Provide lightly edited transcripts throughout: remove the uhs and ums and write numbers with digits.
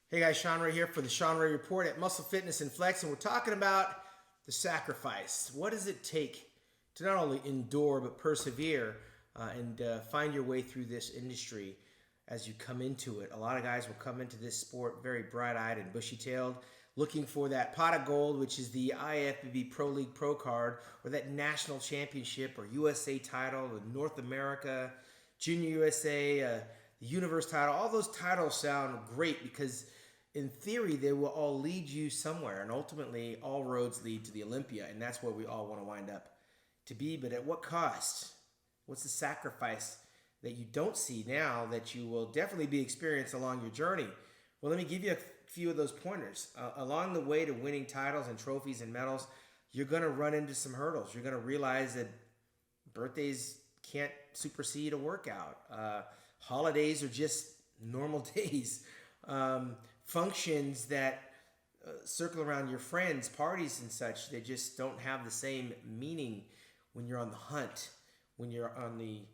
Hey guys, Shawn Ray here for the Shawn Ray Report at Muscle Fitness and Flex, and we're talking about the sacrifice. What does it take to not only endure but persevere and find your way through this industry as you come into it? A lot of guys will come into this sport very bright-eyed and bushy-tailed, looking for that pot of gold, which is the IFBB Pro League Pro Card, or that national championship or USA title, or North America, Junior USA, the Universe title. All those titles sound great because in theory, they will all lead you somewhere, and ultimately, all roads lead to the Olympia, and that's where we all want to wind up to be. But at what cost? What's the sacrifice that you don't see now that you will definitely be experienced along your journey? Well, let me give you a few of those pointers. Along the way to winning titles and trophies and medals, you're going to run into some hurdles. You're going to realize that birthdays can't supersede a workout. Holidays are just normal days. Functions that circle around your friends, parties and such, they just don't have the same meaning when you're on the hunt, when you're on the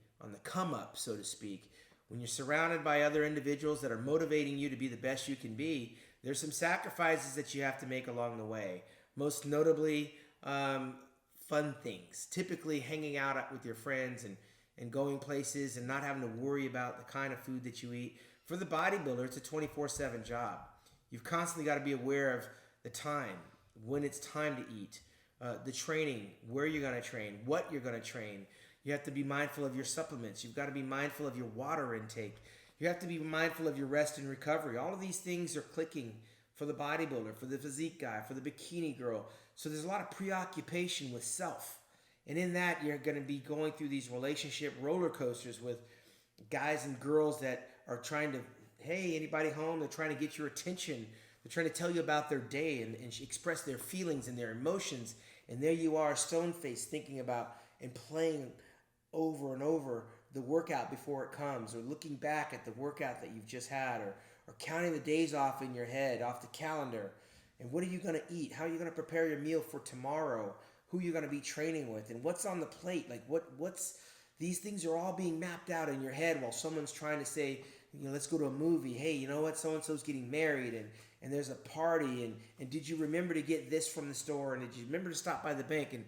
come up, so to speak. When you're surrounded by other individuals that are motivating you to be the best you can be, there's some sacrifices that you have to make along the way. Most notably, fun things. Typically hanging out with your friends and going places and not having to worry about the kind of food that you eat. For the bodybuilder, it's a 24/7 job. You've constantly got to be aware of the time, when it's time to eat, the training, where you're going to train, what you're going to train. You have to be mindful of your supplements. You've got to be mindful of your water intake. You have to be mindful of your rest and recovery. All of these things are clicking for the bodybuilder, for the physique guy, for the bikini girl. So there's a lot of preoccupation with self. And in that, you're going to be going through these relationship roller coasters with guys and girls that are trying to, hey, anybody home? They're trying to get your attention. They're trying to tell you about their day and express their feelings and their emotions. And there you are, stone-faced, thinking about and playing over and over the workout before it comes, or looking back at the workout that you've just had, or counting the days off in your head, off the calendar. And what are you going to eat? How are you going to prepare your meal for tomorrow? Who you're going to be training with? And what's on the plate? Like what's these things are all being mapped out in your head while someone's trying to say, let's go to a movie. Hey, you know what? So-and-so's getting married and there's a party. And did you remember to get this from the store? And did you remember to stop by the bank? And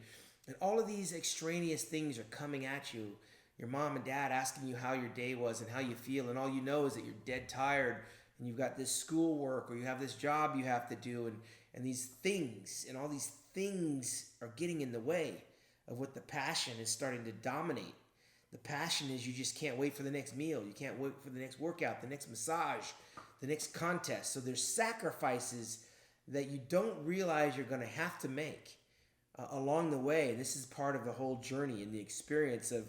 all of these extraneous things are coming at you. Your mom and dad asking you how your day was and how you feel. And all you know is that you're dead tired and you've got this schoolwork or you have this job you have to do. And these things and all these things are getting in the way of what the passion is starting to dominate. The passion is you just can't wait for the next meal. You can't wait for the next workout, the next massage, the next contest. So there's sacrifices that you don't realize you're going to have to make along the way. And this is part of the whole journey and the experience of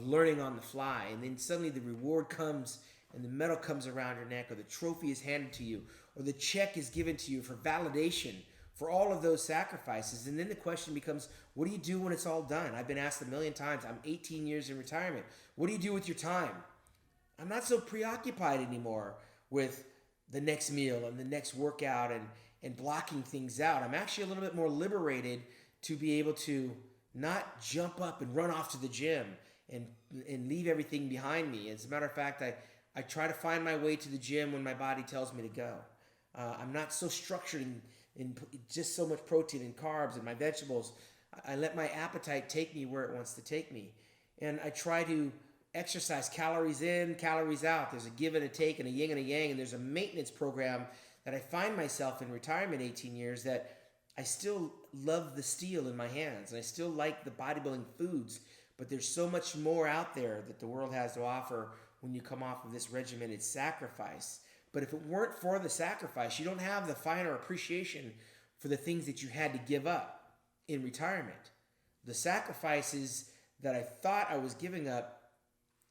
learning on the fly. And then suddenly the reward comes and the medal comes around your neck, or the trophy is handed to you, or the check is given to you for validation for all of those sacrifices. And then the question becomes, what do you do when it's all done? I've been asked a million times. I'm 18 years in retirement. What do you do with your time? I'm not so preoccupied anymore with the next meal and the next workout and blocking things out. I'm actually a little bit more liberated to be able to not jump up and run off to the gym and leave everything behind me. As a matter of fact, I try to find my way to the gym when my body tells me to go. I'm not so structured in just so much protein and carbs and my vegetables. I let my appetite take me where it wants to take me. And I try to exercise calories in, calories out. There's a give and a take and a yin and a yang. And there's a maintenance program that I find myself in retirement 18 years that I still love the steel in my hands. And I still like the bodybuilding foods. But there's so much more out there that the world has to offer when you come off of this regimented sacrifice. But if it weren't for the sacrifice, you don't have the finer appreciation for the things that you had to give up in retirement. The sacrifices that I thought I was giving up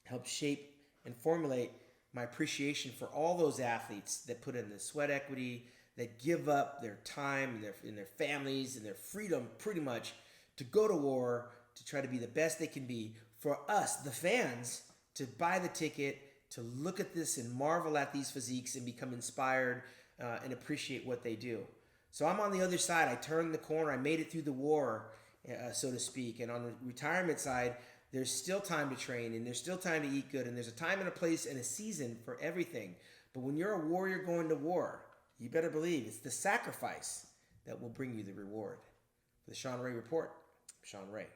helped shape and formulate my appreciation for all those athletes that put in the sweat equity, that give up their time and their families and their freedom pretty much to go to war, to try to be the best they can be, for us, the fans, to buy the ticket, to look at this and marvel at these physiques and become inspired and appreciate what they do. So I'm on the other side. I turned the corner. I made it through the war, so to speak. And on the retirement side, there's still time to train and there's still time to eat good. And there's a time and a place and a season for everything. But when you're a warrior going to war, you better believe it's the sacrifice that will bring you the reward. For the Shawn Ray Report, I'm Shawn Ray.